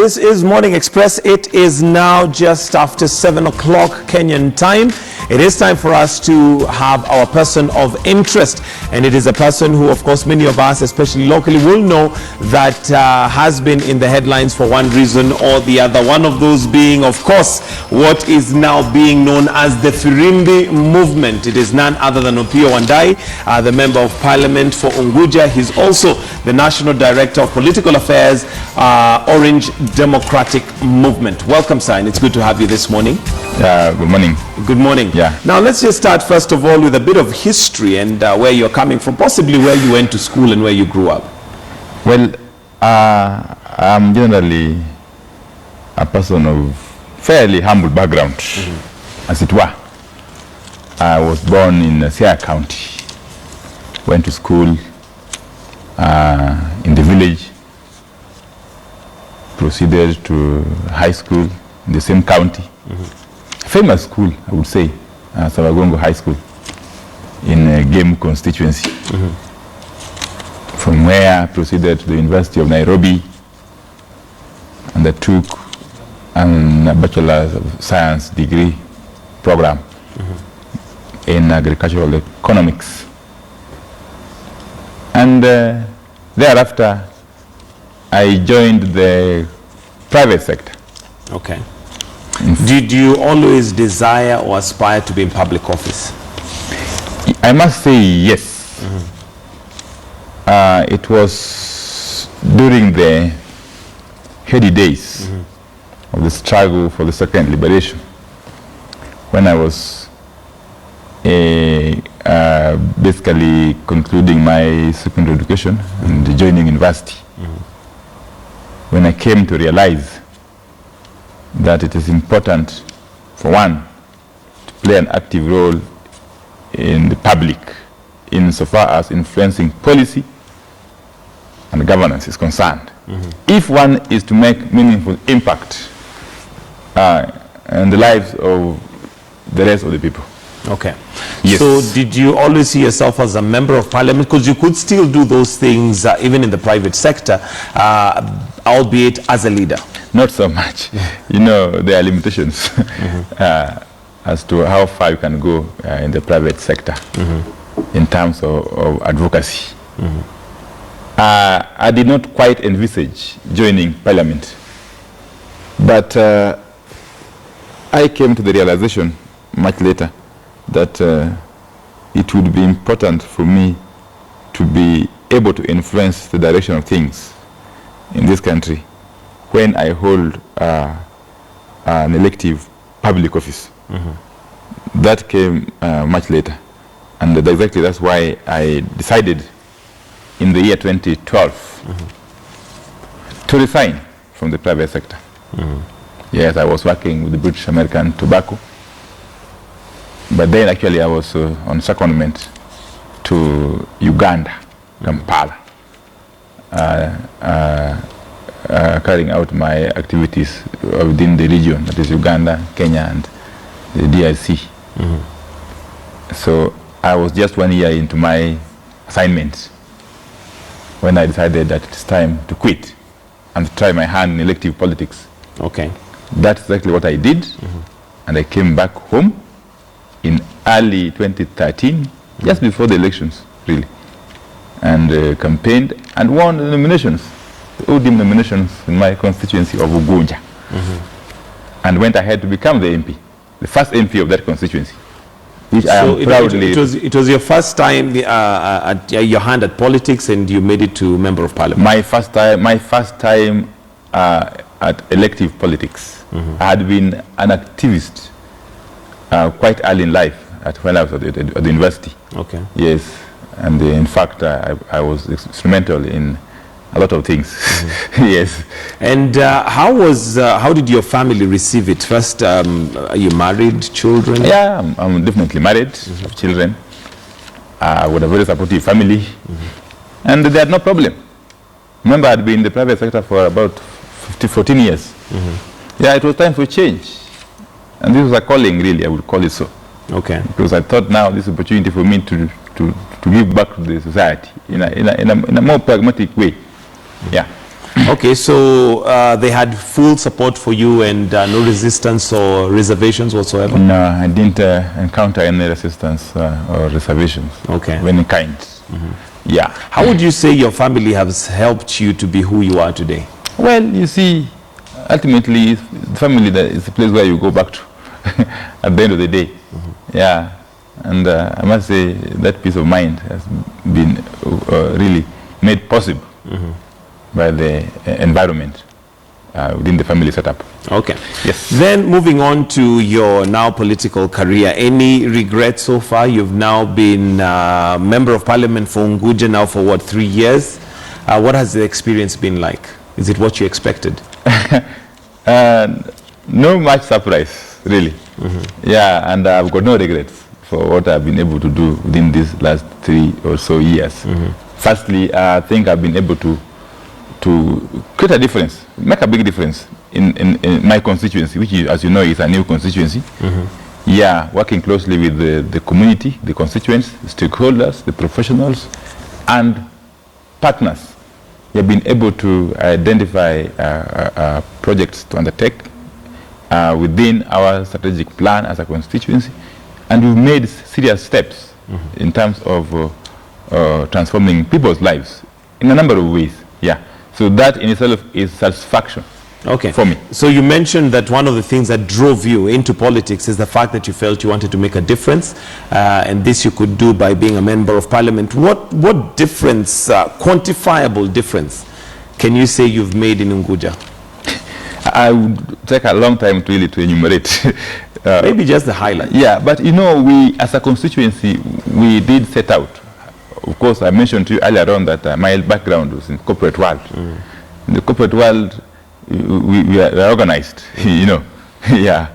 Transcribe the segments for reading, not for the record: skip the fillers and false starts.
This is Morning Express. It is now just after 7 o'clock Kenyan time. It is time for us to have our person of interest. And it is a person who, of course, many of us, especially locally, will know that has been in the headlines for one reason or the other. One of those being, of course, what is now being known as the Firimbi movement. It is none other than Opiyo Wandai, the Member of Parliament for Ugunja. He's also the National Director of Political Affairs, Orange Democratic Movement. Welcome, sir, and it's good to have you this morning. Good morning. Good morning. Yeah. Now, let's just start, first of all, with a bit of history and where you're coming from, possibly where you went to school and where you grew up. Well, I'm generally a person of fairly humble background, as it were. I was born in Sia County, went to school in the village, proceeded to high school in the same county. Famous school, I would say, Savagongo High School in Game Constituency. From where I proceeded to the University of Nairobi and I took a Bachelor of Science degree program in agricultural economics. And thereafter, I joined the private sector. Okay. Did you always desire or aspire to be in public office? I must say yes. It was during the heady days of the struggle for the second liberation, when I was basically concluding my secondary education and joining university, when I came to realize that it is important for one to play an active role in the public insofar as influencing policy and governance is concerned. If one is to make meaningful impact in the lives of the rest of the people. Okay. Yes. So did you always see yourself as a member of parliament? Because you could still do those things even in the private sector, albeit as a leader. Not so much. You know, there are limitations as to how far you can go in the private sector in terms of advocacy. I did not quite envisage joining parliament, but I came to the realization much later that it would be important for me to be able to influence the direction of things in this country when I hold an elective public office. That came much later. And exactly that's why I decided in the year 2012 to resign from the private sector. Yes, I was working with the British American Tobacco. But then actually I was on secondment to Uganda, Kampala, carrying out my activities within the region, that is Uganda, Kenya, and the DRC. So I was just 1 year into my assignment when I decided that it's time to quit and try my hand in elective politics. Okay. That's exactly what I did, and I came back home in early 2013, just before the elections, really, and campaigned and won the nominations, the ODM nominations in my constituency of Ugunja, and went ahead to become the MP, the first MP of that constituency, which I am proudly... It was your first time at your hand at politics, and you made it to Member of Parliament? My first time at elective politics. I had been an activist quite early in life, when I was at the university. Okay. Yes, and in fact, I was instrumental in a lot of things. Yes. And how did your family receive it? First, are you married, children? Yeah, I'm definitely married, have children, with a very supportive family, and they had no problem. Remember, I'd been in the private sector for about 14 years. Yeah, it was time for change. And this was a calling, really, I would call it so. Okay. Because I thought now this opportunity for me to give back to the society in a more pragmatic way. Yeah. Okay, so they had full support for you and no resistance or reservations whatsoever? No, I didn't encounter any resistance or reservations of any kind. Yeah. How would you say your family has helped you to be who you are today? Well, you see, ultimately, the family is the place where you go back to at the end of the day. Yeah. And I must say that peace of mind has been really made possible by the environment within the family setup. Okay. Yes. Then moving on to your now political career, any regrets so far? You've now been Member of Parliament for Ugunja now for what, 3 years? What has the experience been like? Is it what you expected? No much surprise, really. Yeah, and I've got no regrets for what I've been able to do within these last 3 or so years. Firstly, I think I've been able to create a difference, make a big difference in my constituency, which is, as you know, is a new constituency. Yeah, working closely with the community, the constituents, the stakeholders, the professionals, and partners. We have been able to identify projects to undertake within our strategic plan as a constituency, and we've made serious steps in terms of transforming people's lives in a number of ways. Yeah, so that in itself is satisfaction. Okay. For me. So you mentioned that one of the things that drove you into politics is the fact that you felt you wanted to make a difference, and this you could do by being a member of parliament. What difference, quantifiable difference, can you say you've made in Ugunja? I would take a long time really to enumerate. Maybe just the highlight. Yeah, but you know, we as a constituency, we did set out. Of course, I mentioned to you earlier on that my background was in corporate world. In the corporate world, we are organized, you know. Yeah.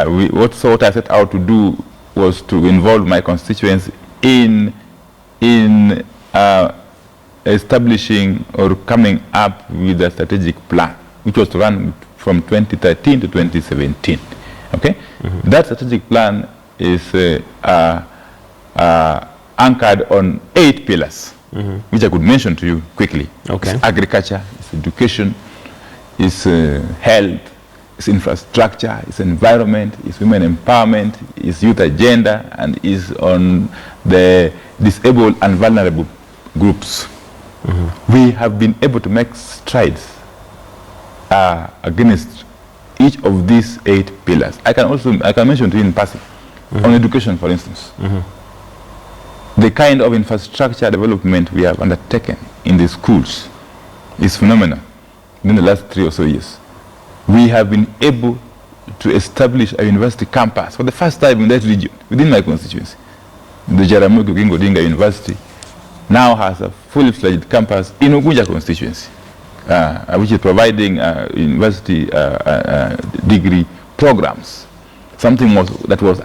What I set out to do was to involve my constituents in establishing or coming up with a strategic plan, which was to run from 2013 to 2017. Okay, that strategic plan is anchored on 8 pillars, which I could mention to you quickly. Okay, it's agriculture, it's education, it's health, it's infrastructure, it's environment, it's women empowerment, it's youth agenda, and is on the disabled and vulnerable groups. We have been able to make strides against each of these 8 pillars. I can mention to you in passing, on education, for instance. The kind of infrastructure development we have undertaken in the schools is phenomenal. In the last 3 or so years, we have been able to establish a university campus for the first time in that region, within my constituency. The Jaramogi Oginga Odinga University now has a fully fledged campus in Ugunja constituency, which is providing university degree programs. Something that was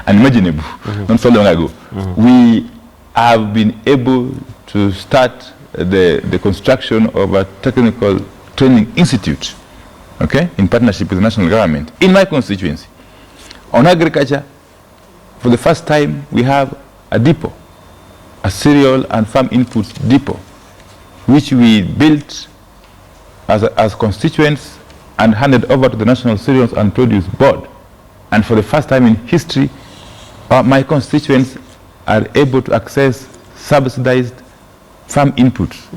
unimaginable not so long ago. We have been able to start the construction of a technical training institute, okay, in partnership with the national government in my constituency. On agriculture, for the first time, we have a depot, a cereal and farm inputs depot, which we built as constituents and handed over to the National Cereals and Produce Board. And for the first time in history, my constituents are able to access subsidized farm inputs.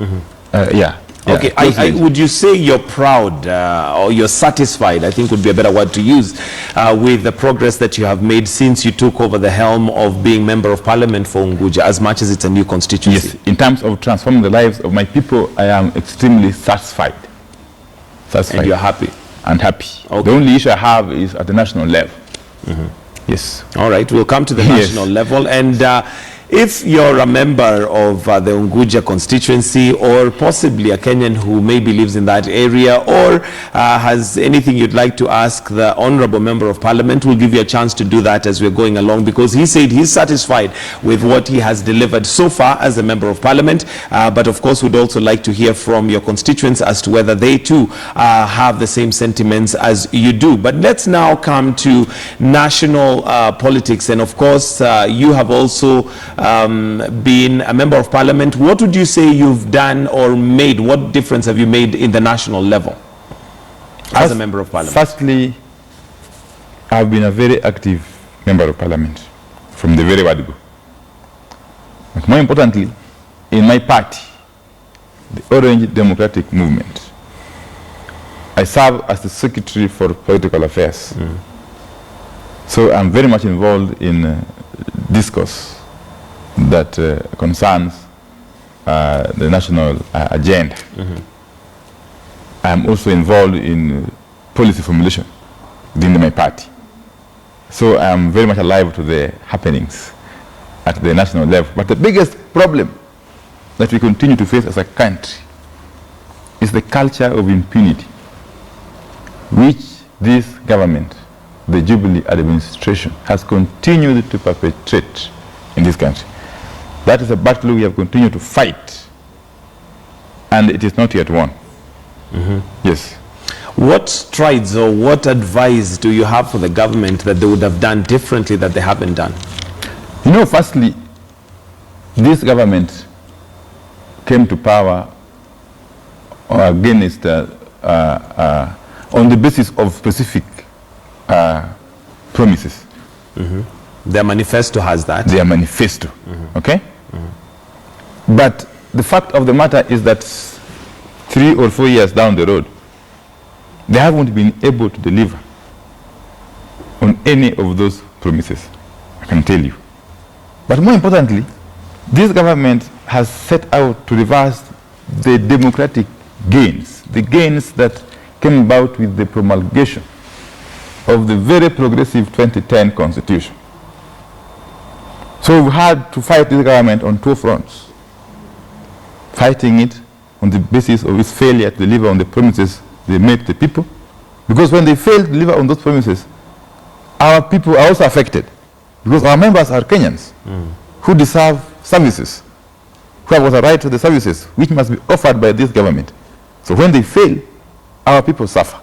Okay, would you say you're proud or you're satisfied, I think would be a better word to use, with the progress that you have made since you took over the helm of being Member of Parliament for Ugunja, as much as it's a new constituency? Yes, in terms of transforming the lives of my people, I am extremely satisfied. And you're happy? And happy. Okay. The only issue I have is at the national level. Yes. All right, we'll come to the national level. And if you're a member of the Ugunja constituency, or possibly a Kenyan who maybe lives in that area, or has anything you'd like to ask the Honorable Member of Parliament, we'll give you a chance to do that as we're going along, because he said he's satisfied with what he has delivered so far as a Member of Parliament. But of course, we'd also like to hear from your constituents as to whether they too have the same sentiments as you do. But let's now come to national politics. And of course, you have also being a member of parliament, what would you say you've done or made? What difference have you made in the national level as a member of parliament? Firstly, I've been a very active member of parliament from the very word go. But more importantly, in my party, the Orange Democratic Movement, I serve as the Secretary for Political Affairs. So I'm very much involved in discourse that concerns the national agenda. I'm also involved in policy formulation within my party. So I'm very much alive to the happenings at the national level. But the biggest problem that we continue to face as a country is the culture of impunity, which this government, the Jubilee administration, has continued to perpetrate in this country. That is a battle we have continued to fight, and it is not yet won. Yes. What strides or what advice do you have for the government that they would have done differently that they haven't done? You know, firstly, this government came to power against on the basis of specific promises. Their manifesto has that. Their manifesto, okay? But the fact of the matter is that 3 or 4 years down the road, they haven't been able to deliver on any of those promises, I can tell you. But more importantly, this government has set out to reverse the democratic gains, the gains that came about with the promulgation of the very progressive 2010 Constitution. So we had to fight this government on 2 fronts. Fighting it on the basis of its failure to deliver on the promises they made to the people. Because when they fail to deliver on those promises, our people are also affected. Because our members are Kenyans who deserve services, who have a right to the services which must be offered by this government. So when they fail, our people suffer.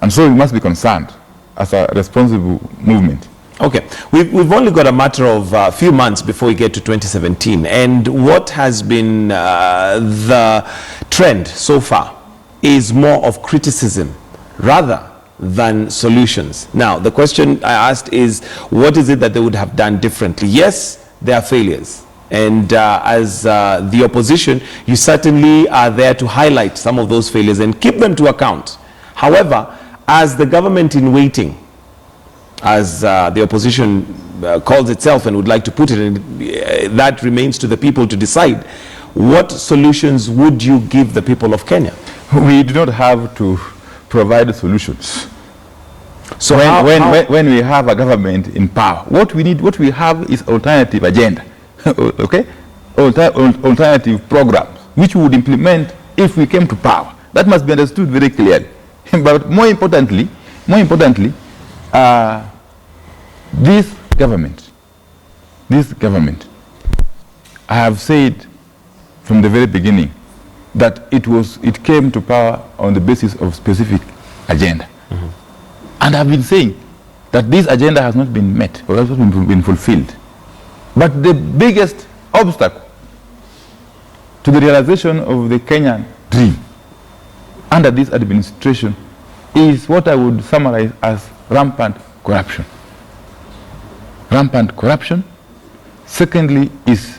And so we must be concerned as a responsible movement. Okay, we've only got a matter of a few months before we get to 2017, and what has been the trend so far is more of criticism rather than solutions. Now, the question I asked is, what is it that they would have done differently? Yes, there are failures, and as the opposition, you certainly are there to highlight some of those failures and keep them to account. However, as the government in waiting, as the opposition calls itself and would like to put it in, that remains to the people to decide. What solutions would you give the people of Kenya? We do not have to provide solutions. So when we have a government in power, what we have is alternative agenda, okay? Alternative programs, which we would implement if we came to power. That must be understood very clearly. But more importantly, this government, I have said from the very beginning that it came to power on the basis of specific agenda. And I've been saying that this agenda has not been met or has not been fulfilled. But the biggest obstacle to the realization of the Kenyan dream under this administration is what I would summarize as rampant corruption. Rampant corruption. Secondly is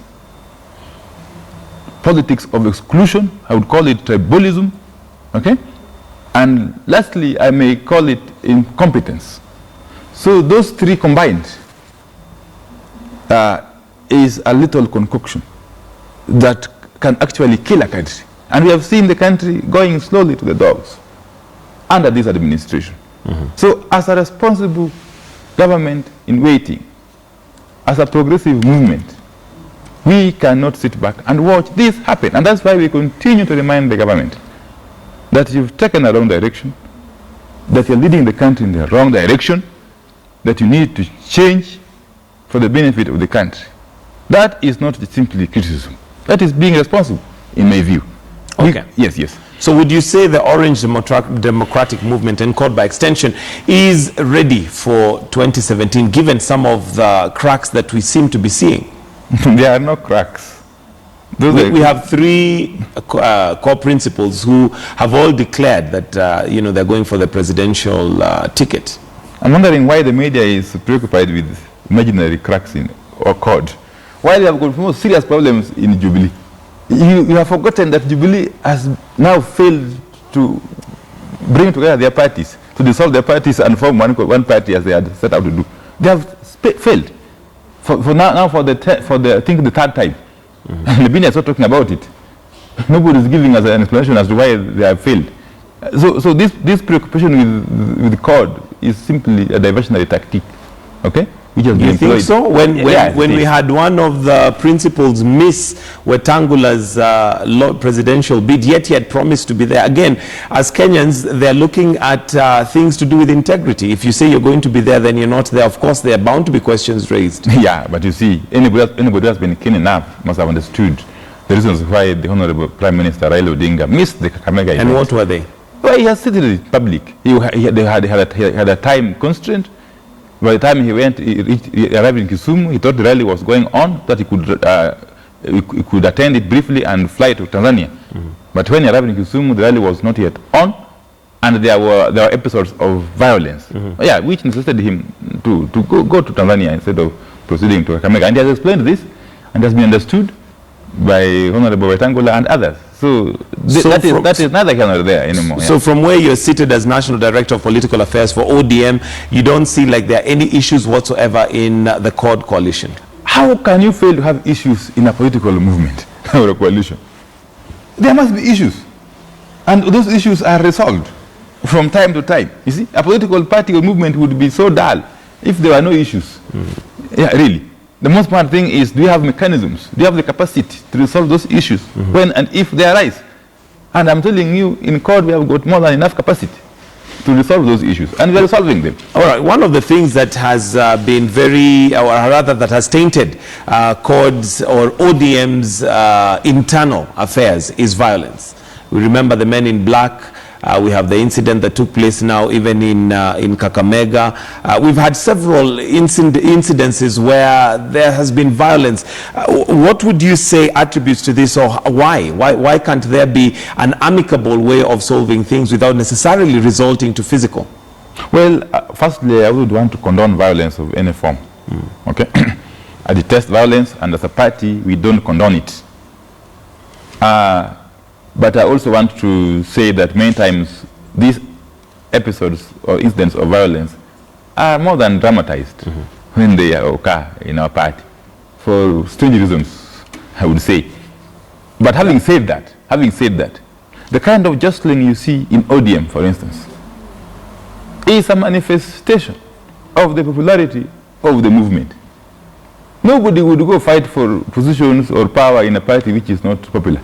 politics of exclusion. I would call it tribalism. Okay? And lastly, I may call it incompetence. So those 3 combined is a little concoction that can actually kill a country. And we have seen the country going slowly to the dogs under this administration. So as a responsible government in waiting, as a progressive movement, we cannot sit back and watch this happen. And that's why we continue to remind the government that you've taken a wrong direction, that you're leading the country in the wrong direction, that you need to change for the benefit of the country. That is not simply criticism. That is being responsible, in my view. Okay. Yes. So would you say the Orange Democratic Movement, and CORD by extension, is ready for 2017, given some of the cracks that we seem to be seeing? There are no cracks. We have three core principals who have all declared that they're going for the presidential ticket. I'm wondering why the media is preoccupied with imaginary cracks in or code. Why they have got more serious problems in Jubilee. You have forgotten that Jubilee has now failed to bring together their parties, to dissolve their parties and form one party as they had set out to do. They have failed for I think the third time. And the media is not talking about it. Nobody is giving us an explanation as to why they have failed. So this preoccupation with code is simply a diversionary tactic, okay? Which has been employed. You think so? When we had one of the principals miss Wetangula's presidential bid, yet he had promised to be there. Again, as Kenyans, they're looking at things to do with integrity. If you say you're going to be there, then you're not there. Of course, there are bound to be questions raised. Yeah, but you see, anybody who has been keen enough must have understood the reasons why the Honorable Prime Minister Raila Odinga missed the Kakamega event. And what were they? Well, he has stated it public. He had a time constraint. By the time he arrived in Kisumu, he thought the rally was going on, that he could attend it briefly and fly to Tanzania. But when he arrived in Kisumu, the rally was not yet on, and there were episodes of violence, which necessitated him to go to Tanzania instead of proceeding to Kakamega. And he has explained this, and has been understood by Honorable Wetangula and others. So that is neither here nor there anymore. So from where you're seated as National Director of Political Affairs for ODM, you don't see like there are any issues whatsoever in the CORD coalition? How can you fail to have issues in a political movement or a coalition? There must be issues. And those issues are resolved from time to time. You see, a political party or movement would be so dull if there were no issues. Yeah, really. The most important thing is, do you have mechanisms? Do you have the capacity to resolve those issues when and if they arise? And I'm telling you, in CORD, we have got more than enough capacity to resolve those issues, and we're resolving them. All right, one of the things that has been that has tainted CORD's or ODM's internal affairs is violence. We remember the men in black. We have the incident that took place now even in Kakamega. We've had several incidences where there has been violence. What would you say attributes to this, or why can't there be an amicable way of solving things without necessarily resulting to physical? Well, firstly, I would want to condone violence of any form. Okay, I detest violence, and as a party, we don't condone it. But I also want to say that many times these episodes or incidents of violence are more than dramatized when they occur in our party, for strange reasons, I would say. But having said that, the kind of jostling you see in ODM, for instance, is a manifestation of the popularity of the movement. Nobody would go fight for positions or power in a party which is not popular.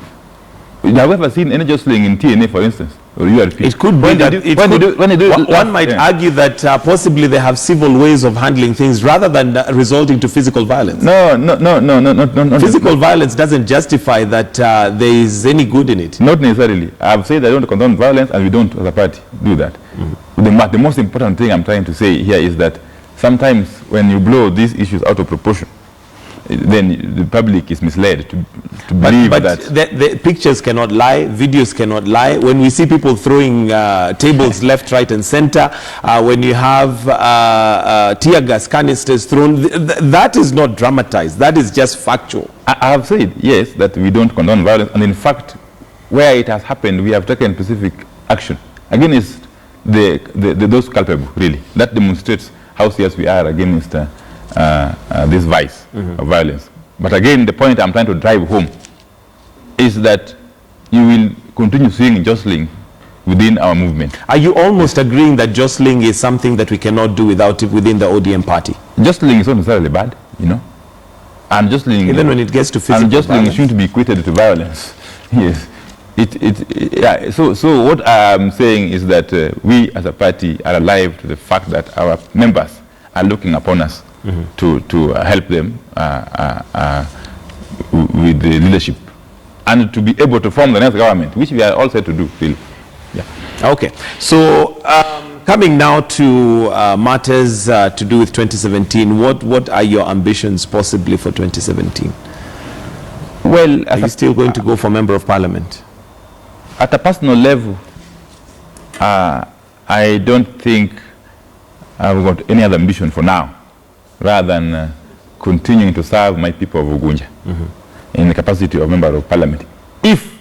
Have you ever seen any jostling in TNA, for instance, or URP? It could be that one might argue that possibly they have civil ways of handling things rather than resorting to physical violence. No. Physical violence doesn't justify that there is any good in it. Not necessarily. I've said I don't condone violence, and we don't, as a party, do that. The most important thing I'm trying to say here is that sometimes when you blow these issues out of proportion, then the public is misled to believe that the pictures cannot lie, videos cannot lie. When we see people throwing tables left, right, and center, when you have tear gas canisters thrown, that is not dramatized. That is just factual. I have said, yes, that we don't condone violence, and in fact, where it has happened, we have taken specific action against those culpable, really. That demonstrates how serious we are against this vice of violence. But again, the point I'm trying to drive home is that you will continue seeing jostling within our movement. Are you almost agreeing that jostling is something that we cannot do without it within the ODM party? Jostling is not necessarily bad, you know. And jostling, even when it gets to physical violence, violence, shouldn't be equated to violence. Yes. Yeah. So what I'm saying is that we as a party are alive to the fact that our members are looking upon us to help them with the leadership and to be able to form the next government, which we are all set to do, really. Yeah. Okay. So Coming now to matters to do with 2017, what are your ambitions possibly for 2017? Well, are you still going to go for Member of Parliament? At a personal level, I don't think I've got any other ambition for now, rather than continuing to serve my people of Ugunja in the capacity of Member of Parliament, if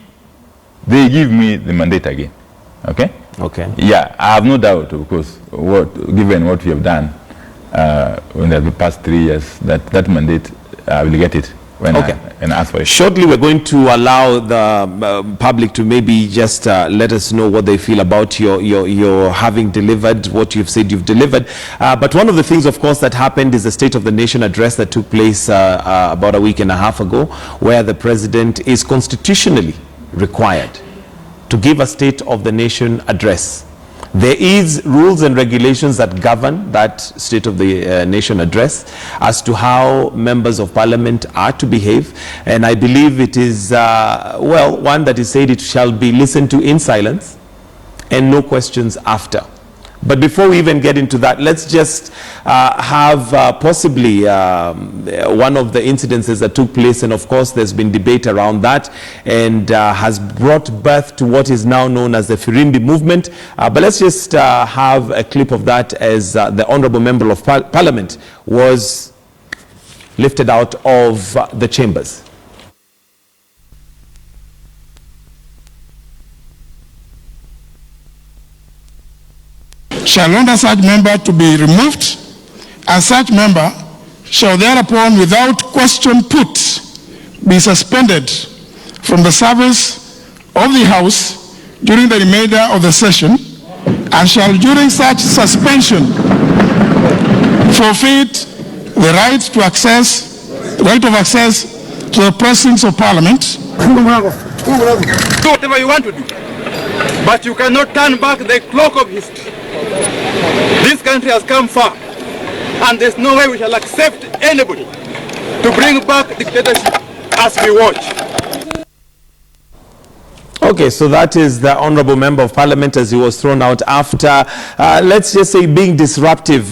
they give me the mandate again. Okay? Okay. Yeah, I have no doubt, of course, given what we have done in the past 3 years, that mandate, I will get it when I ask for it. Shortly, we're going to allow the public to maybe just let us know what they feel about your having delivered what you've said you've delivered. But one of the things, of course, that happened is the State of the Nation address that took place about a week and a half ago, where the President is constitutionally required to give a State of the Nation address. There is rules and regulations that govern that State of the Nation address as to how members of Parliament are to behave, and I believe it is well, one that is said it shall be listened to in silence and no questions after. But before we even get into that, let's just have possibly one of the incidences that took place, and of course there's been debate around that, and has brought birth to what is now known as the Firimbi movement. But let's just have a clip of that as the Honourable Member of Parliament was lifted out of the chambers. Shall order such member to be removed, and such member shall thereupon without question put be suspended from the service of the House during the remainder of the session, and shall during such suspension forfeit the right of access to the precincts of Parliament. Do whatever you want to do, but you cannot turn back the clock of history. This country has come far, and there's no way we shall accept anybody to bring back dictatorship as we watch. Okay, so that is the Honourable Member of Parliament as he was thrown out after, let's just say, being disruptive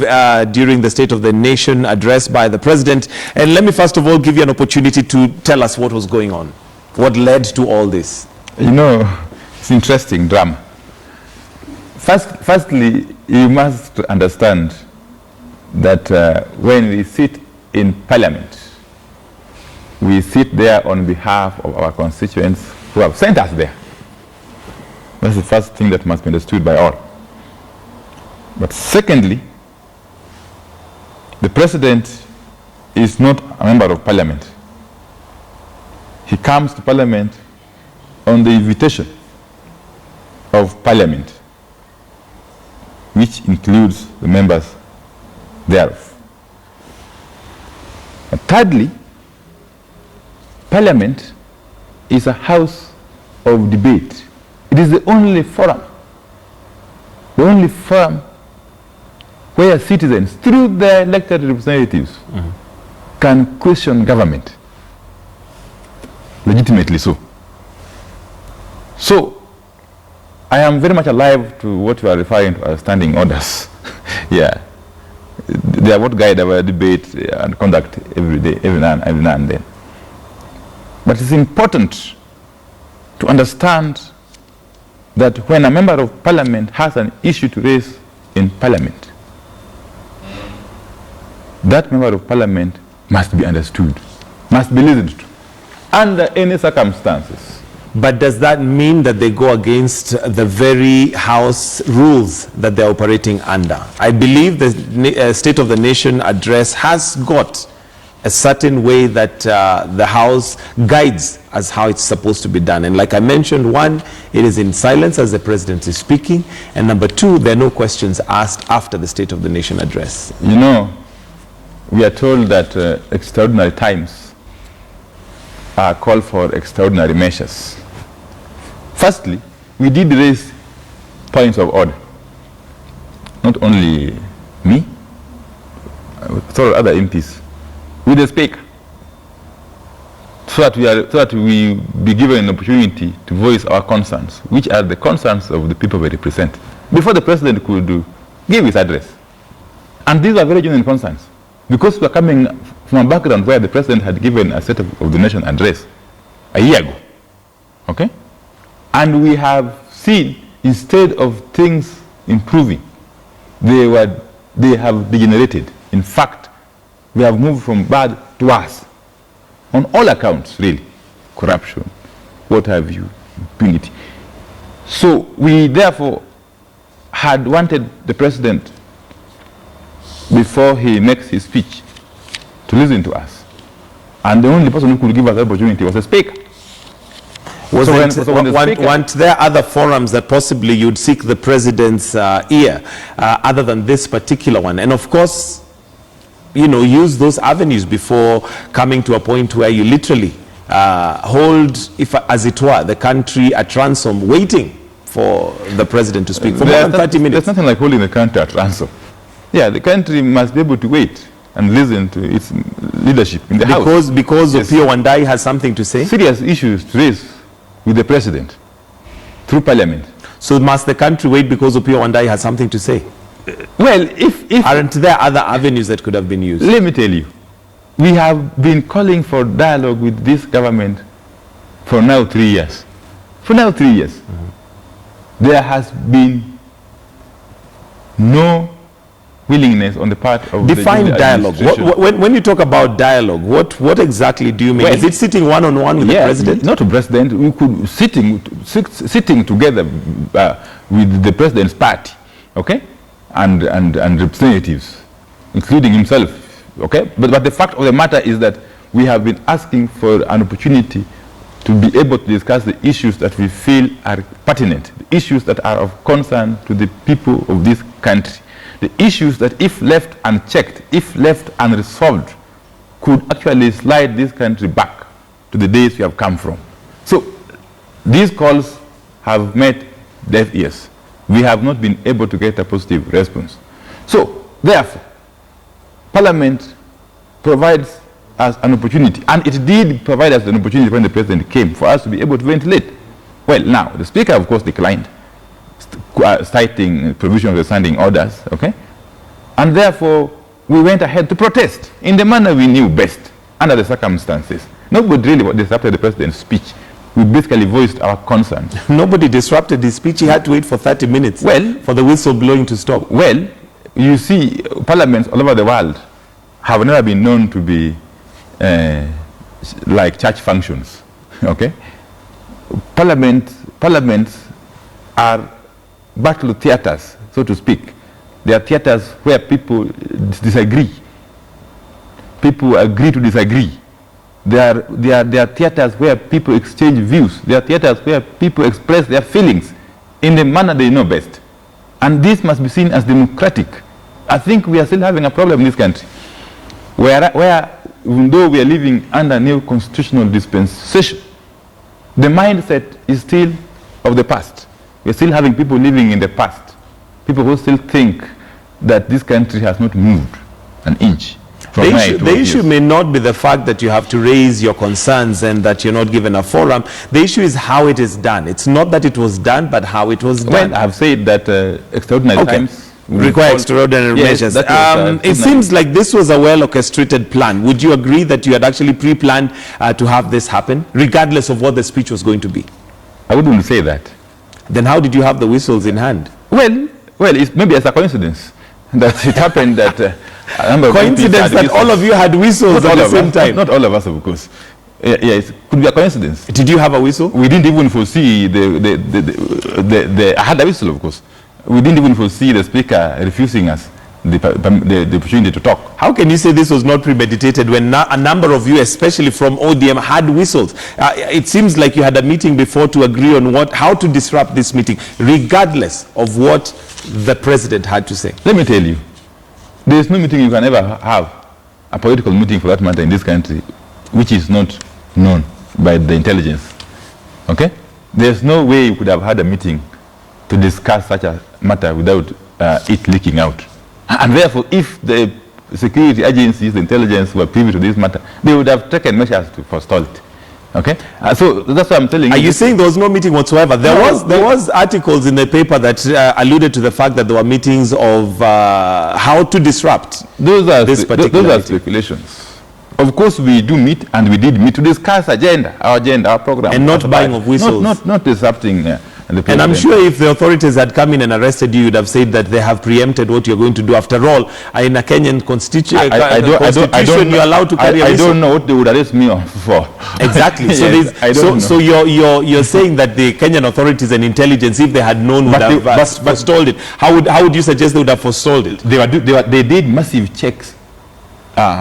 during the State of the Nation address by the President. And let me first of all give you an opportunity to tell us what was going on. What led to all this? You know, it's interesting drama. Firstly, you must understand that when we sit in Parliament, we sit there on behalf of our constituents who have sent us there. That's the first thing that must be understood by all. But secondly, the President is not a member of Parliament. He comes to Parliament on the invitation of Parliament, which includes the members thereof. And thirdly, Parliament is a house of debate. It is the only forum where citizens, through their elected representatives, can question government, legitimately so. So, I am very much alive to what you are referring to as standing orders. Yeah. They are what guide our debate and conduct every day, every now and then. But it's important to understand that when a member of Parliament has an issue to raise in Parliament, that member of Parliament must be understood, must be listened to, under any circumstances. But does that mean that they go against the very House rules that they're operating under? I believe the State of the Nation address has got a certain way that the House guides as how it's supposed to be done. And like I mentioned, one, it is in silence as the President is speaking. And number two, there are no questions asked after the State of the Nation address. You know, we are told that extraordinary times are called for extraordinary measures. Firstly, we did raise points of order. Not only me, several other MPs, with the Speaker, so that we be given an opportunity to voice our concerns, which are the concerns of the people we represent. Before the President could gave his address. And these are very genuine concerns, because we are coming from a background where the president had given a set of the nation address a year ago. Okay? And we have seen, instead of things improving, they have degenerated. In fact, we have moved from bad to worse on all accounts, really. Corruption, what have you, impunity. So we therefore had wanted the president, before he makes his speech, to listen to us. And the only person who could give us the opportunity was the speaker. Weren't there other forums that possibly you'd seek the president's ear other than this particular one? And of course, you know, use those avenues before coming to a point where you literally hold, if as it were, the country at ransom, waiting for the president to speak for more than 30 minutes. There's nothing like holding the country at ransom. Yeah, the country must be able to wait and listen to its leadership in the House. Because yes. Opiyo Wandai has something to say? Serious issues to raise with the president through Parliament. So must the country wait because Opiyo Wandai has something to say? Well, if aren't there other avenues that could have been used? Let me tell you, we have been calling for dialogue with this government for now 3 years. For now 3 years. Mm-hmm. There has been no willingness on the part of define the dialogue. When you talk about dialogue, what exactly do you mean? Well, is it sitting one-on-one with the president? Not the president. We could sitting together with the president's party, okay, and representatives, including himself, okay. But the fact of the matter is that we have been asking for an opportunity to be able to discuss the issues that we feel are pertinent, the issues that are of concern to the people of this country. The issues that, if left unchecked, if left unresolved, could actually slide this country back to the days we have come from. So these calls have met deaf ears. We have not been able to get a positive response. So therefore, Parliament provides us an opportunity, and it did provide us an opportunity when the president came, for us to be able to ventilate. Well, now, the speaker, of course, declined, citing provision of the standing orders, okay? And therefore, we went ahead to protest in the manner we knew best, under the circumstances. Nobody really disrupted the president's speech. We basically voiced our concerns. Nobody disrupted his speech. He had to wait for 30 minutes for the whistleblowing to stop. Well, you see, parliaments all over the world have never been known to be like church functions, okay? Parliaments are battle theaters, so to speak. They are theaters where people disagree. People agree to disagree. They are theaters where people exchange views. They are theaters where people express their feelings in the manner they know best. And this must be seen as democratic. I think we are still having a problem in this country, where even though we are living under new constitutional dispensation, the mindset is still of the past. We're still having people living in the past. People who still think that this country has not moved an inch. The issue may not be the fact that you have to raise your concerns and that you're not given a forum. The issue is how it is done. It's not that it was done, but how it was done. Well, I have said that extraordinary times require extraordinary measures. It seems like this was a well-orchestrated plan. Would you agree that you had actually pre-planned to have this happen, regardless of what the speech was going to be? I wouldn't say that. Then how did you have the whistles in hand? Well, maybe it's a coincidence that it happened that a number of coincidence that all of you had whistles at the same time. Not all of us, of course. Yeah, it could be a coincidence. Did you have a whistle? We didn't even foresee I had a whistle, of course. We didn't even foresee the speaker refusing us the opportunity to talk. How can you say this was not premeditated when a number of you, especially from ODM, had whistles? It seems like you had a meeting before to agree on how to disrupt this meeting, regardless of what the president had to say. Let me tell you, there is no meeting you can ever have, a political meeting for that matter in this country, which is not known by the intelligence. Okay? There's no way you could have had a meeting to discuss such a matter without it leaking out. And therefore, if the security agencies, the intelligence were privy to this matter, they would have taken measures to forestall it. Okay, so that's what I'm telling you. Are you saying there was no meeting whatsoever? There was articles in the paper that alluded to the fact that there were meetings of how to disrupt this particular those are speculations. Of course, we do meet, and we did meet to discuss our agenda, our program. And not buying of whistles. Not disrupting the president. And I'm sure if the authorities had come in and arrested you, you'd have said that they have preempted what you're going to do. After all, in a Kenyan constitution, you're allowed to carry a whistle. I don't know what they would arrest me for. Exactly. Yes, so you're saying that the Kenyan authorities and intelligence, if they had known, would have forestalled it. How would you suggest they would have forestalled it? They did massive checks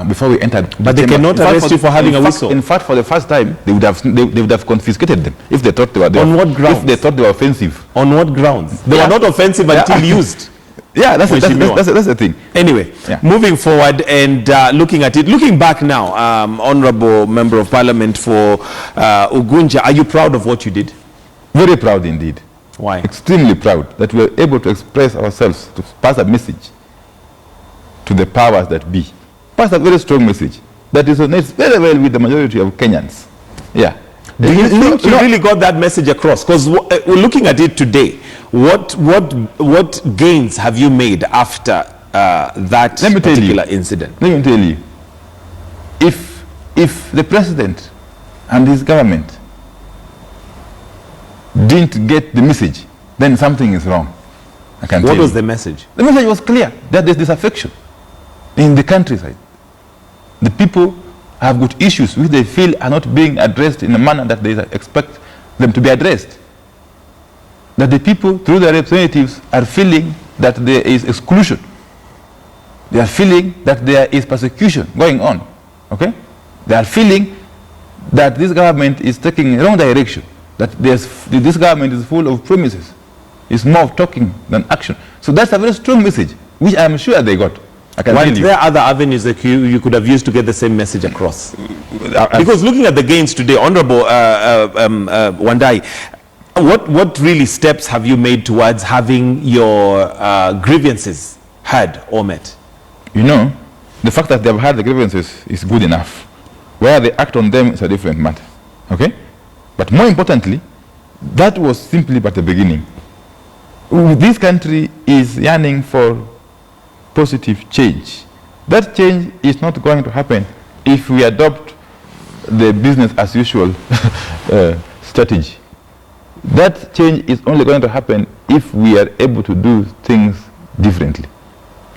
before we entered. But they cannot arrest you for having a whistle. In fact, for the first time, they would have confiscated them if they thought they were there. On what grounds? If they thought they were offensive. On what grounds? They were not offensive until used. Yeah, that's the thing. Anyway, moving forward and looking at it, looking back now, Honorable Member of Parliament for Ugunja, are you proud of what you did? Very proud indeed. Why? Extremely proud that we were able to express ourselves, to pass a message to the powers that be. Pass a very strong message that resonates very well with the majority of Kenyans. Yeah. Do you think you really got that message across? Because we're looking at it today. What gains have you made after that particular incident? Let me tell you. If the president and his government didn't get the message, then something is wrong. I can tell you. What was the message? The message was clear that there's disaffection in the countryside. The people have got issues which they feel are not being addressed in a manner that they expect them to be addressed. That the people, through their representatives, are feeling that there is exclusion. They are feeling that there is persecution going on. Okay? They are feeling that this government is taking the wrong direction. That this government is full of promises. It's more of talking than action. So that's a very strong message, which I'm sure they got. Were there other avenues that you could have used to get the same message across? Because looking at the gains today, Honorable Wandai, what really steps have you made towards having your grievances heard or met? You know, the fact that they've heard the grievances is good enough. Where they act on them is a different matter. Okay? But more importantly, that was simply but the beginning. This country is yearning for positive change. That change is not going to happen if we adopt the business as usual strategy. That change is only going to happen if we are able to do things differently.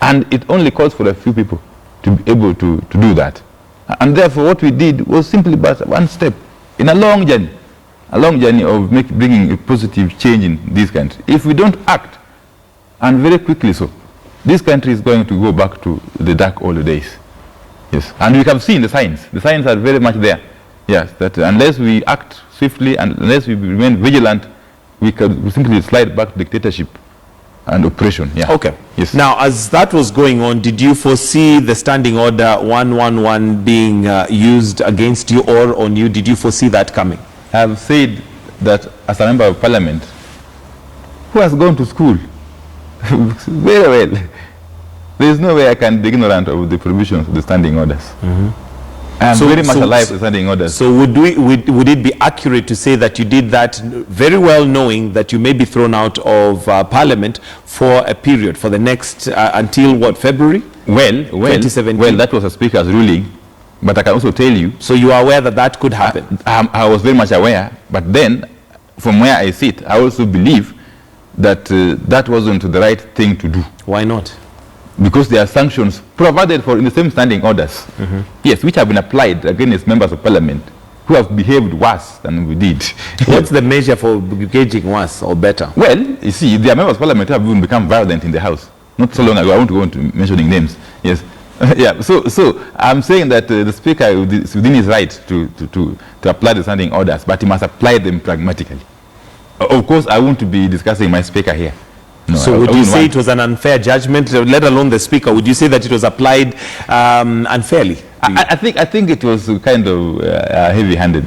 And it only calls for a few people to be able to do that. And therefore what we did was simply but one step in a long journey of bringing a positive change in this country. If we don't act, and very quickly so, this country is going to go back to the dark old days. Yes, and we have seen the signs. The signs are very much there. Yes, that unless we act swiftly and unless we remain vigilant, we can simply slide back dictatorship and oppression. Yeah. Okay. Yes. Now, as that was going on, did you foresee the standing order 111 being used against you or on you? Did you foresee that coming? I have said that as a member of parliament who has gone to school very well, there is no way I can be ignorant of the provisions of the standing orders. I am very much alive to standing orders. So would it be accurate to say that you did that very well knowing that you may be thrown out of parliament for a period, for the next, until what, February? Well, 2017? Well, that was a speaker's ruling, but I can also tell you. So you are aware that that could happen? I was very much aware, but then from where I sit, I also believe that that wasn't the right thing to do. Why not? Because there are sanctions provided for in the same standing orders, yes, which have been applied against members of parliament who have behaved worse than we did. What's the measure for gauging worse or better? Well, you see, there are members of parliament who have even become violent in the house. Not so long ago, I won't go into mentioning names. Yes, yeah. So I'm saying that the speaker is within his right to apply the standing orders, but he must apply them pragmatically. Of course, I won't be discussing my speaker here. No, so would you say it was an unfair judgment, let alone the speaker? Would you say that it was applied unfairly? I think it was kind of heavy-handed.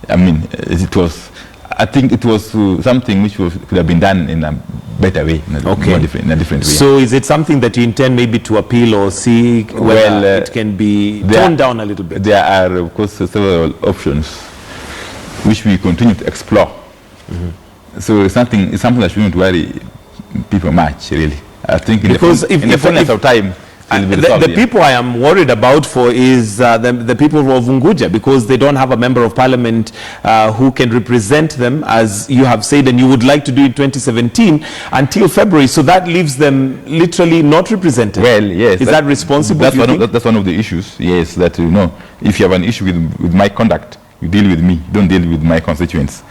I mean, it was. I think it was something which could have been done in a better way, in a different way. So is it something that you intend maybe to appeal or see whether it can be toned down a little bit? There are, of course, several options. which we continue to explore. So it's something that shouldn't worry people much, really. I think in the fullness of time, the people I am worried about for is the people of Ugunja, because they don't have a member of parliament who can represent them, as you have said, and you would like to do in 2017 until February. So that leaves them literally not represented. Well, yes. Is that responsible? That's one of the issues, yes, that, you know, if you have an issue with my conduct, you deal with me, don't deal with my constituents.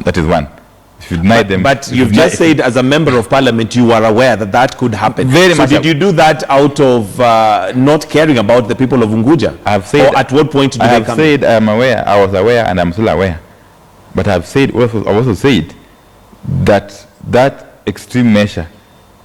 That is one. If you deny them, but you've just said, as a member of parliament, you are aware that that could happen. Very much. So did you do that out of not caring about the people of Ugunja? I have said. Or at what point did I they have come? said I am aware. I was aware, and I'm still aware. But I have said also. I also said that that extreme measure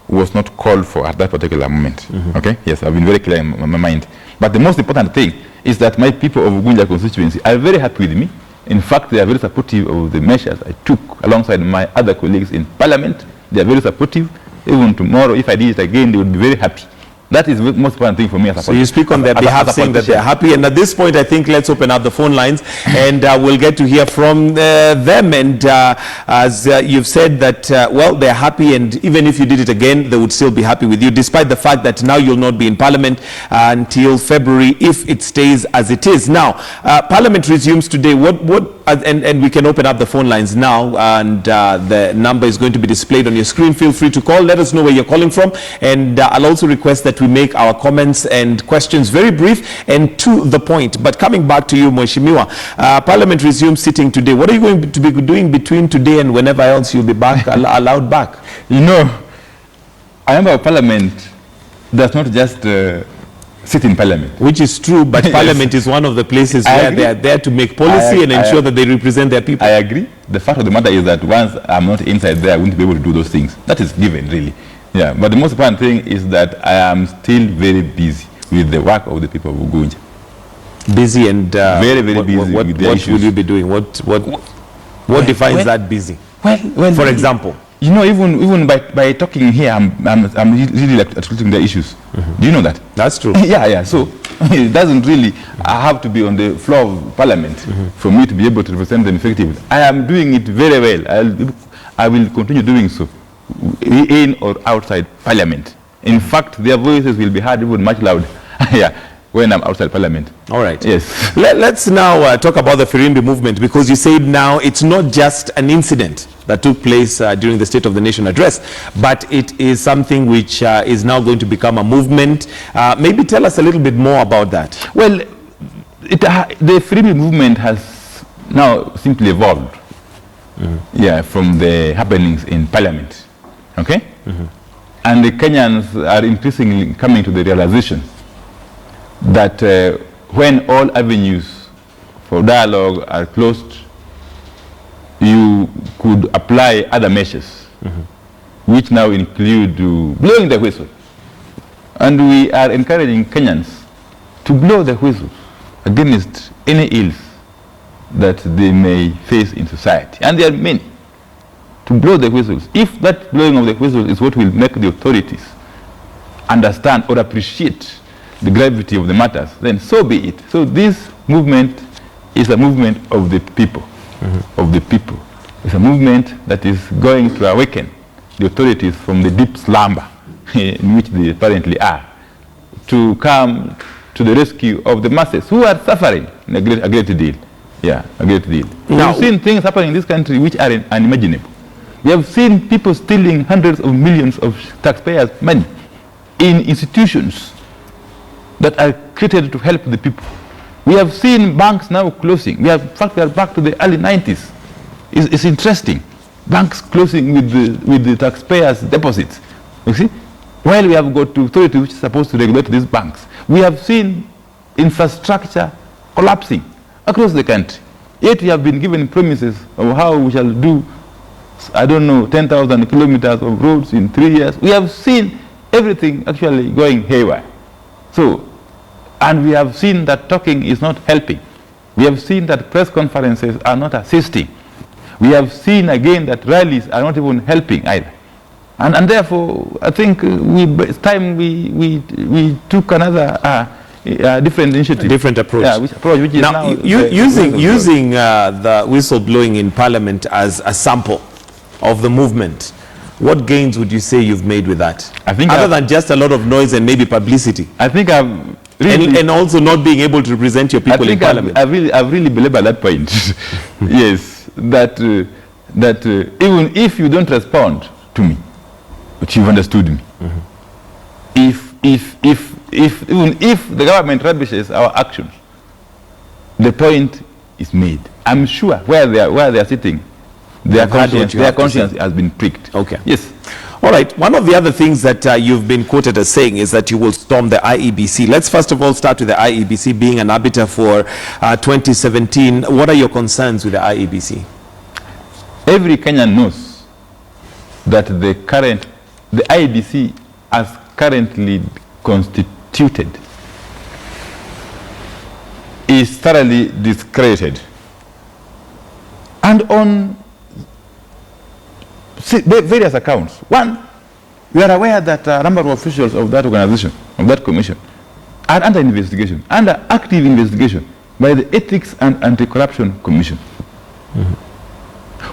was not called for at that particular moment. Okay. Yes, I've been very clear in my mind. But the most important thing is that my people of Ugunja constituency are very happy with me. In fact, they are very supportive of the measures I took alongside my other colleagues in parliament. They are very supportive. Even tomorrow, if I did it again, they would be very happy. That is the most important thing for me as a politician. So you speak on their behalf, saying that they're happy. And at this point, I think let's open up the phone lines, and we'll get to hear from them. And as you've said that, well, they're happy, and even if you did it again, they would still be happy with you, despite the fact that now you'll not be in parliament until February if it stays as it is. Now, parliament resumes today. And we can open up the phone lines now, and the number is going to be displayed on your screen. Feel free to call. Let us know where you're calling from, and I'll also request that we make our comments and questions very brief and to the point. But coming back to you, Mheshimiwa, Parliament resumes sitting today. What are you going to be doing between today and whenever else you'll be back, allowed back? You know, a member of Parliament does not just sit in Parliament. Which is true, but Parliament is one of the places where they are there to make policy and ensure that they represent their people. I agree. The fact of the matter is that once I'm not inside there, I won't be able to do those things. That is given, really. Yeah, but the most important thing is that I am still very busy with the work of the people of Ugunja. Busy and very, very busy with their issues. What will you be doing? What defines that busy? Well, for example, you know, even by talking here, I'm really articulating their issues. Do you know that? That's true. Yeah. So it doesn't really have to be on the floor of Parliament for me to be able to represent them effectively. I am doing it very well. I will continue doing so, in or outside Parliament. In fact, their voices will be heard even much louder when I'm outside Parliament. All right. Yes. Let's now talk about the Firimbi movement, because you said now it's not just an incident that took place during the State of the Nation address, but it is something which is now going to become a movement. Maybe tell us a little bit more about that. Well, the Firimbi movement has now simply evolved from the happenings in Parliament. Okay? And the Kenyans are increasingly coming to the realization that when all avenues for dialogue are closed, you could apply other measures, which now include blowing the whistle. And we are encouraging Kenyans to blow the whistle against any ills that they may face in society. And there are many. To blow the whistles. If that blowing of the whistle is what will make the authorities understand or appreciate the gravity of the matters, then so be it. So this movement is a movement of the people. Of the people. It's a movement that is going to awaken the authorities from the deep slumber in which they apparently are, to come to the rescue of the masses who are suffering a great deal. Yeah, a great deal. We've seen things happening in this country which are unimaginable. We have seen people stealing hundreds of millions of taxpayers' money in institutions that are created to help the people. We have seen banks now closing. In fact, we are back to the early 90s. It's interesting. Banks closing with the taxpayers' deposits. You see? While we have got to authority which is supposed to regulate these banks, we have seen infrastructure collapsing across the country. Yet we have been given promises of how we shall do, 10,000 kilometers of roads in 3 years. We have seen everything actually going haywire. So, and we have seen that talking is not helping. We have seen that press conferences are not assisting. We have seen again that rallies are not even helping either. And therefore, I think it's time we took another different initiative. A different approach. Yeah, which is now using the whistleblowing in Parliament as a sample of the movement, what gains would you say you've made with that? I think other than just a lot of noise and maybe publicity. I think I've really, and also not being able to represent your people in Parliament. I've really belabored that point. Yes, that even if you don't respond to me, but you've understood me. Even if the government rubbishes our actions, the point is made. I'm sure where they are sitting, their conscience has been pricked. Okay. Yes. All right. One of the other things that you've been quoted as saying is that you will storm the IEBC. Let's first of all start with the IEBC being an arbiter for 2017. What are your concerns with the IEBC? Every Kenyan knows that the IEBC as currently constituted is thoroughly discredited. And on various accounts. One, we are aware that a number of officials of that organization, of that commission, are under investigation, under active investigation by the Ethics and Anti-Corruption Commission.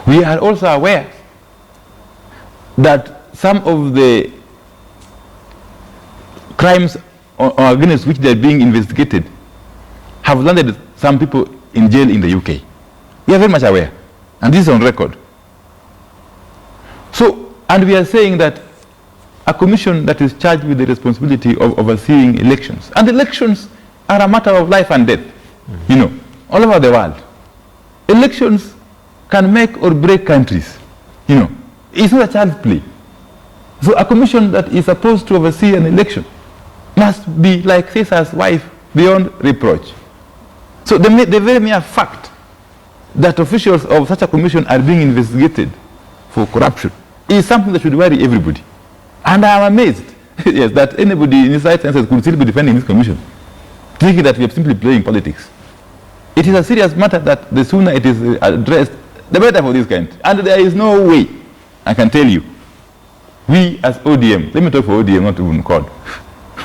We are also aware that some of the crimes against which they are being investigated have landed some people in jail in the UK. We are very much aware, and this is on record. So, and we are saying that a commission that is charged with the responsibility of overseeing elections, and elections are a matter of life and death, you know, all over the world. Elections can make or break countries, you know. It's not a child's play. So a commission that is supposed to oversee an election must be like Caesar's wife, beyond reproach. So the very mere fact that officials of such a commission are being investigated for corruption is something that should worry everybody. And I am amazed, yes, that anybody in his right senses could still be defending this commission, thinking that we are simply playing politics. It is a serious matter that the sooner it is addressed, the better for this country. And there is no way, I can tell you, we as ODM, let me talk for ODM, not even CORD,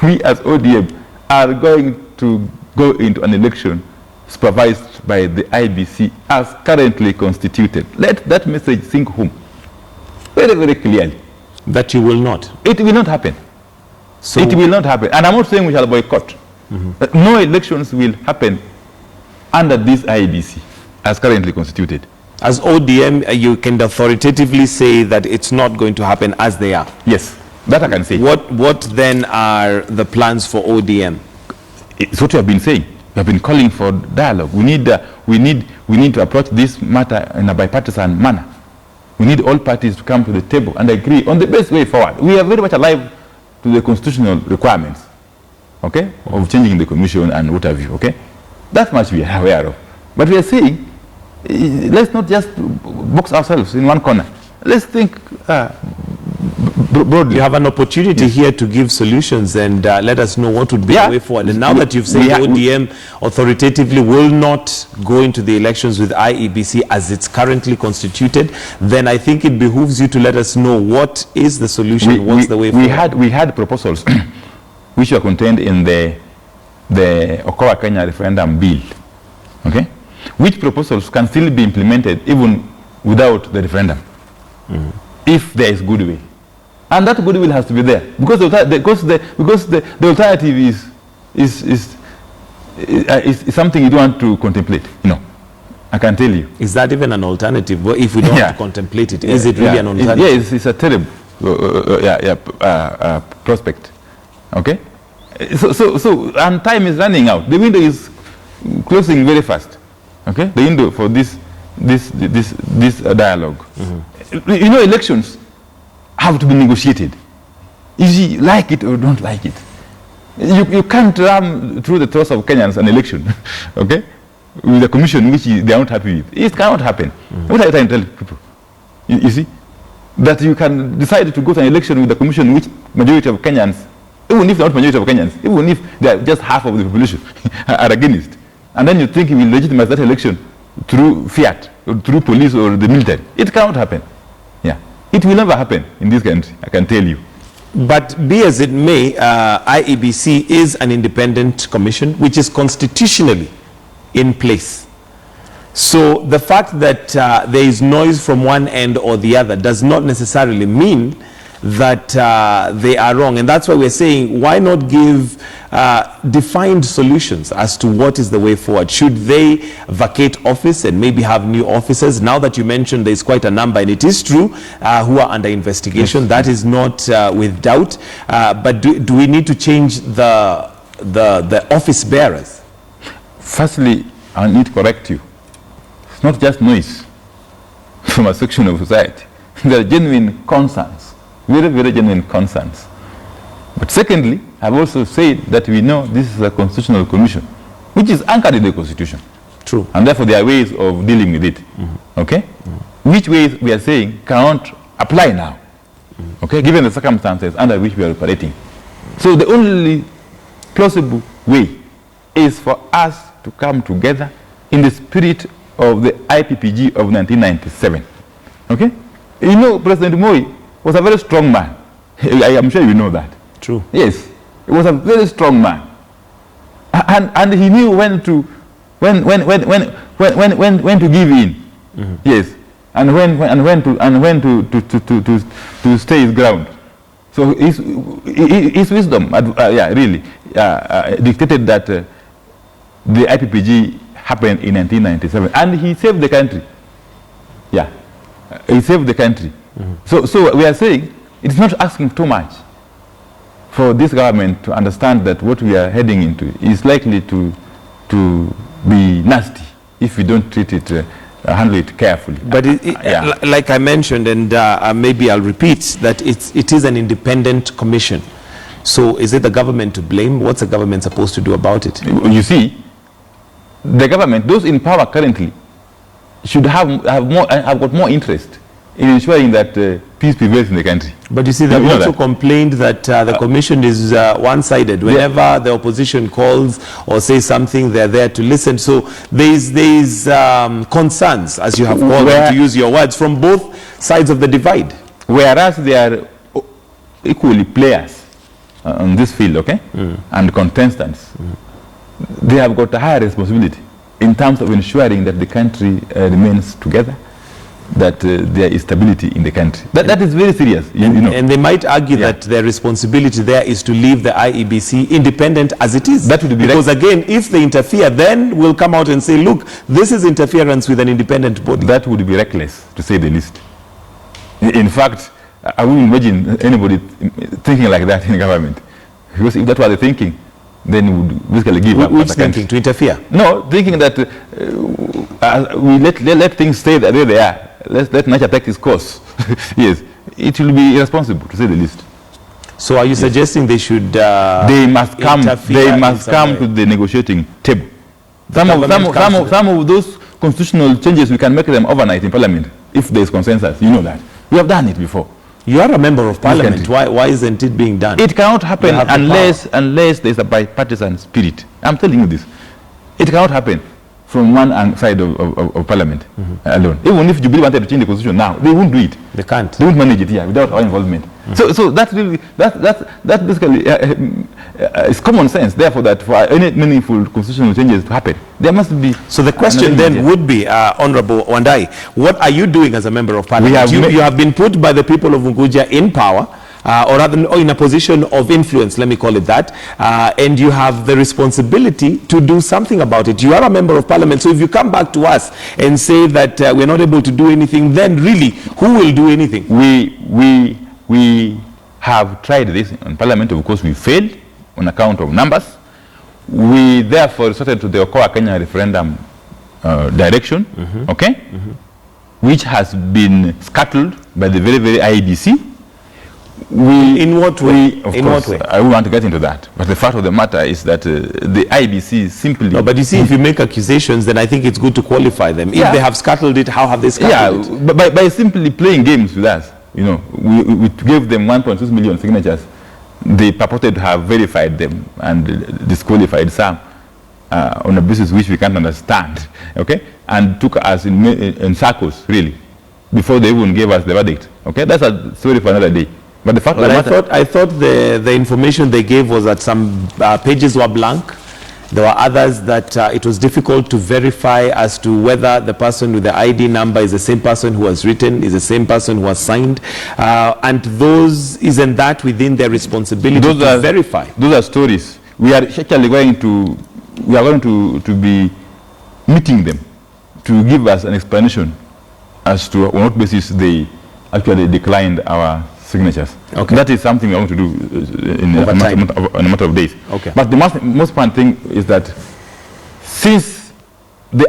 we as ODM are going to go into an election supervised by the IEBC as currently constituted. Let that message sink home very, very clearly. That you will not? It will not happen. So it will not happen. And I'm not saying we shall boycott. No elections will happen under this IEBC as currently constituted. As ODM, you can authoritatively say that it's not going to happen as they are? Yes, that I can say. What then are the plans for ODM? It's what we have been saying. We have been calling for dialogue. We need to approach this matter in a bipartisan manner. We need all parties to come to the table and agree on the best way forward. We are very much alive to the constitutional requirements, okay, of changing the commission and what have you, okay? That much we are aware of. But we are saying, let's not just box ourselves in one corner. Let's think broadly. You have an opportunity here to give solutions and let us know what would be the way forward. And now that you've said ODM authoritatively will not go into the elections with IEBC as it's currently constituted, then I think it behooves you to let us know what is the solution, what's the way forward. We had proposals which were contained in the Okowa Kenya referendum bill, okay? Which proposals can still be implemented even without the referendum, if there is goodwill. And that goodwill has to be there, because the alternative is something you don't want to contemplate. You know, I can tell you. Is that even an alternative? Well, if we don't want to contemplate it, is it really an alternative? It's a terrible prospect. Okay, so and time is running out. The window is closing very fast. Okay, the window for this dialogue. You know, elections have to be negotiated. You like it or don't like it. You can't run through the throats of Kenyans an election, okay, with a commission which they are not happy with. It cannot happen. What are you trying to tell people? You see, that you can decide to go to an election with a commission which majority of Kenyans, even if not majority of Kenyans, even if they are just half of the population, are against, and then you think you will legitimize that election through fiat, or through police or the military. It cannot happen. Yeah, it will never happen in this country, I can tell you. But be as it may, IEBC is an independent commission which is constitutionally in place. So the fact that there is noise from one end or the other does not necessarily mean that they are wrong. And that's why we're saying, why not give defined solutions as to what is the way forward? Should they vacate office and maybe have new officers? Now that you mentioned there's quite a number, and it is true, who are under investigation. Yes. That is not with doubt. But do we need to change the office bearers? Firstly, I need to correct you. It's not just noise from a section of society. There are genuine concerns, very, very genuine concerns. But secondly, I've also said that we know this is a constitutional commission, which is anchored in the Constitution. True. And therefore there are ways of dealing with it. Mm-hmm. Okay? Mm-hmm. Which ways we are saying cannot apply now. Mm-hmm. Okay? Given the circumstances under which we are operating. So the only plausible way is for us to come together in the spirit of the IPPG of 1997. Okay? You know, President Moi was a very strong man. I am sure you know that. True. Yes. He was a very strong man. And he knew when to give in. Mm-hmm. Yes. And when to stay his ground. So his wisdom really dictated that the IPPG happened in 1997, and he saved the country. Yeah, he saved the country. Mm-hmm. So we are saying it's not asking too much for this government to understand that what we are heading into is likely to be nasty if we don't treat it, handle it carefully. But like I mentioned, and maybe I'll repeat, that it is an independent commission. So is it the government to blame? What's the government supposed to do about it? You see, the government, those in power currently, should have got more interest in ensuring that peace prevails in the country. But you see, they've also complained that the commission is one-sided. Whenever the opposition calls or says something, they're there to listen. So there's concerns, as you have called them, to use your words, from both sides of the divide. Whereas they are equally players on this field, okay, and contestants. They have got a higher responsibility in terms of ensuring that the country remains together, that there is stability in the country. That is very serious. You know. And they might argue that their responsibility there is to leave the IEBC independent as it is. That would be because again, if they interfere, then we'll come out and say, look, this is interference with an independent body. That would be reckless, to say the least. In fact, I wouldn't imagine anybody thinking like that in government. Because if that were the thinking, then would basically give up. Which thinking? To interfere? No, thinking that we let things stay the way they are. Let nature take its course. Yes, it will be irresponsible, to say the least. So are you suggesting they should they must come to the negotiating table. Some of those constitutional changes, we can make them overnight in Parliament if there is consensus. You know that. We have done it before. You are a member of Parliament. Why isn't it being done? It cannot happen unless there is a bipartisan spirit. I'm telling you this. It cannot happen from one side of Parliament alone. Even if Jubilee wanted to change the constitution now, they won't do it. They can't. They won't manage it here without our involvement. So that's really that basically is common sense. Therefore, that for any meaningful constitutional changes to happen, there must be. So the question then would be, Honorable Wandai, what are you doing as a member of Parliament? You have been put by the people of Ugunja in power. Or rather, in a position of influence, let me call it that, and you have the responsibility to do something about it. You are a member of Parliament, so if you come back to us and say that we're not able to do anything, then really, who will do anything? We have tried this in Parliament. Of course, we failed on account of numbers. We therefore resorted to the Okoa Kenya referendum direction, okay, which has been scuttled by the very, very IEBC. In what way? I won't want to get into that. But the fact of the matter is that the IEBC simply... No, but you see, if you make accusations, then I think it's good to qualify them. If they have scuttled it, how have they scuttled it? But by simply playing games with us, you know, we gave them 1.6 million signatures. They purported to have verified them and disqualified some on a basis which we can't understand, okay? And took us in circles, really, before they even gave us the verdict, okay? That's a story for another day. But the fact But of the matter, I thought the information they gave was that some pages were blank. There were others that it was difficult to verify as to whether the person with the ID number is the same person who has written, is the same person who has signed, and those, isn't that within their responsibility to verify? Those are stories. We are actually going to be meeting them to give us an explanation as to on what basis they actually declined our signatures. Okay. That is something we want to do in a matter of days. Okay. But the most important thing is that since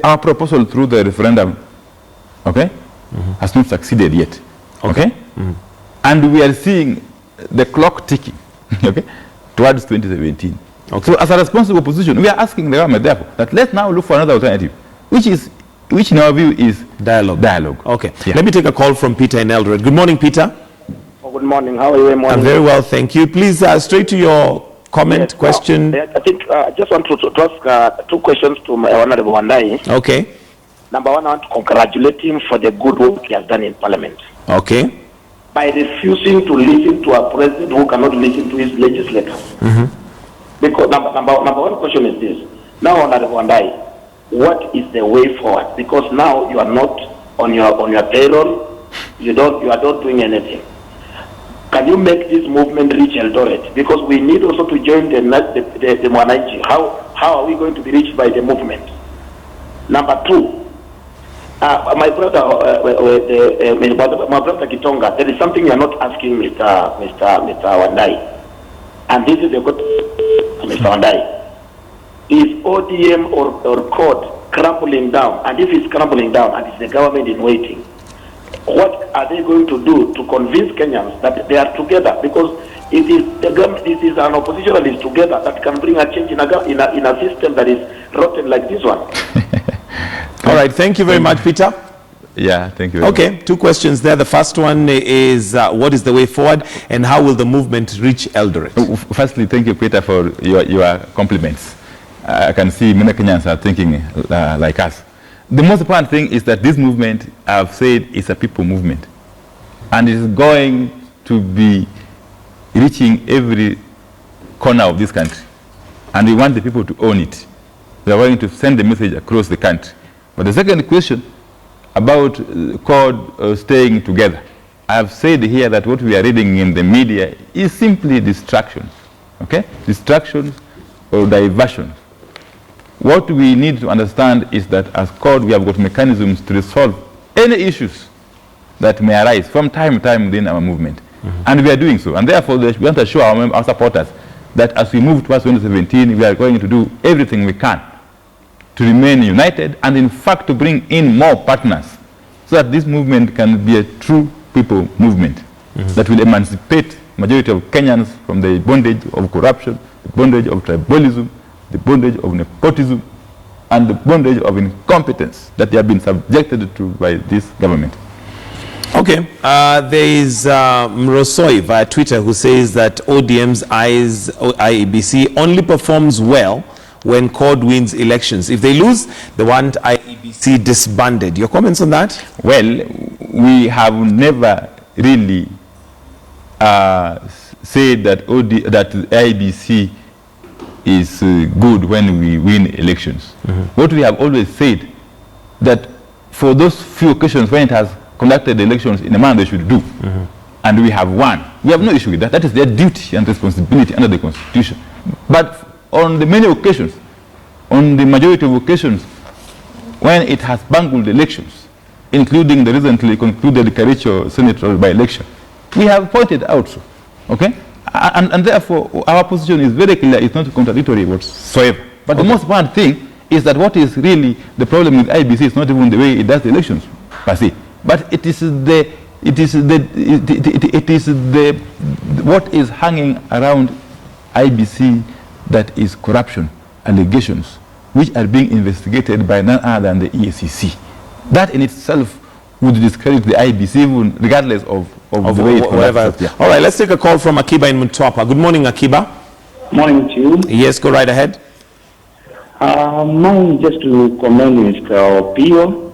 our proposal through the referendum, okay, has not succeeded yet, okay, and we are seeing the clock ticking, okay, towards 2017. Okay. So as a responsible opposition, we are asking the government, therefore, that let's now look for another alternative, which in our view is dialogue. Okay. Yeah. Let me take a call from Peter in Eldoret. Good morning, Peter. Good morning. How are you? I'm very well, thank you. Please, straight to your comment, question. I think I just want to ask 2 questions to my Honorable Wandai. Okay. Number one, I want to congratulate him for the good work he has done in Parliament. Okay. By refusing to listen to a president who cannot listen to his legislators. Because number one question is this. Now, Honorable Wandai, what is the way forward? Because now you are not on your payroll. You are not doing anything. Can you make this movement reach Eldoret? Because we need also to join the Mwananchi. How are we going to be reached by the movement? Number 2, my brother Gitonga, there is something you are not asking Mr. Wandai. And this is the question, Mr. Wandai. Is ODM or CORD crumbling down? And if it's crumbling down and it's the government in waiting, what are they going to do to convince Kenyans that they are together? Because it is an opposition that is together that can bring a change in a system that is rotten like this one. All right, thank you very much, Peter. Yeah, thank you. Okay, 2 questions there. The first one is what is the way forward and how will the movement reach Eldoret? Firstly, thank you, Peter, for your compliments. I can see many Kenyans are thinking like us. The most important thing is that this movement, I've said, is a people movement. And it's going to be reaching every corner of this country. And we want the people to own it. We are going to send the message across the country. But the second question about CORD staying together, I've said here that what we are reading in the media is simply distractions, okay? Distractions or diversions. What we need to understand is that as CORD, we have got mechanisms to resolve any issues that may arise from time to time within our movement. And we are doing so. And therefore, we want to assure our supporters that as we move towards 2017, we are going to do everything we can to remain united and, in fact, to bring in more partners so that this movement can be a true people movement that will emancipate majority of Kenyans from the bondage of corruption, the bondage of tribalism, the bondage of nepotism, and the bondage of incompetence that they have been subjected to by this government. Okay, there is Mrosoi via Twitter who says that ODM's IEBC only performs well when CORD wins elections. If they lose, they want IEBC disbanded. Your comments on that? Well, we have never really said that IEBC is good when we win elections. What we have always said, that for those few occasions when it has conducted elections in a manner they should do, and we have won, we have no issue with that. That is their duty and responsibility under the Constitution. But on the many occasions, on the majority of occasions, when it has bungled elections, including the recently concluded Kericho senatorial by-election, we have pointed out so, okay? And therefore, our position is very clear. It's not contradictory whatsoever. But the most important thing is that what is really the problem with IEBC is not even the way it does the elections, per se. But it is what is hanging around IEBC that is corruption allegations, which are being investigated by none other than the EACC. That in itself would discredit the IEBC, even regardless of the way it whatever. Yeah. All right, let's take a call from Akiba in Mtwapa. Good morning, Akiba. Morning to you. Yes, go right ahead. Mine just to commend Mr. Opiyo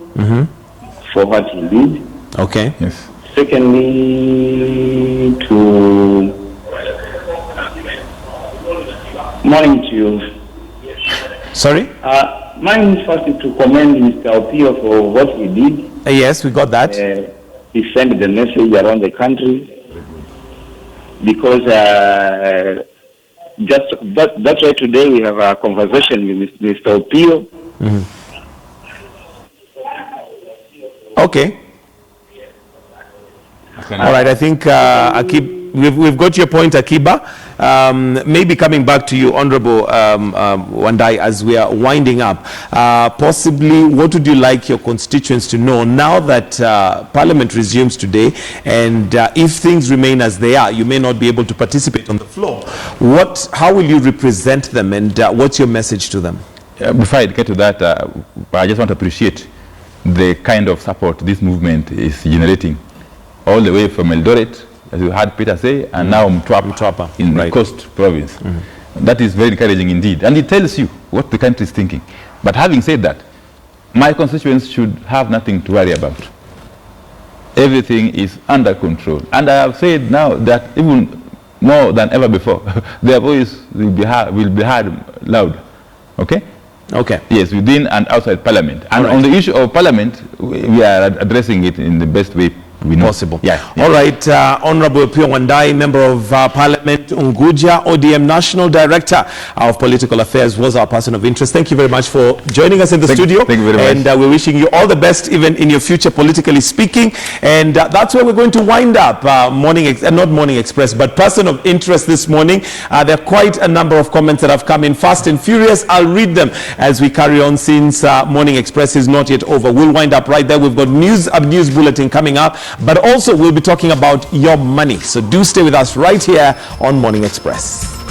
for what he did. Okay. Yes. Secondly, morning to you. Sorry? Mine first is to commend Mr. Opiyo for what he did. Yes, we got that. He sent the message around the country because that's why today we have a conversation with Mr. Opiyo. Okay. All right, I think we've got your point, Akiba. Maybe coming back to you, Honorable Wandai, as we are winding up, possibly what would you like your constituents to know now that Parliament resumes today, and if things remain as they are, you may not be able to participate on the floor. How will you represent them, and what's your message to them? Before I get to that, I just want to appreciate the kind of support this movement is generating, all the way from Eldoret, as you heard Peter say, and now Mtwapa in the Coast Province. That is very encouraging indeed. And it tells you what the country is thinking. But having said that, my constituents should have nothing to worry about. Everything is under control. And I have said now that even more than ever before, their voice will be heard loud. Okay? Okay. Yes, within and outside Parliament. And on the issue of Parliament, we are addressing it in the best way we know. Possible. Yeah. All right. Honorable Opiyo Wandai, Member of Parliament, Ugunja, ODM National Director of Political Affairs, was our person of interest. Thank you very much for joining us in the studio. Thank you very much. And we're wishing you all the best, even in your future, politically speaking. And that's where we're going to wind up not Morning Express, but person of interest this morning. There are quite a number of comments that have come in fast and furious. I'll read them as we carry on, since Morning Express is not yet over. We'll wind up right there. We've got news bulletin coming up, but also we'll be talking about your money. So do stay with us right here on Morning Express.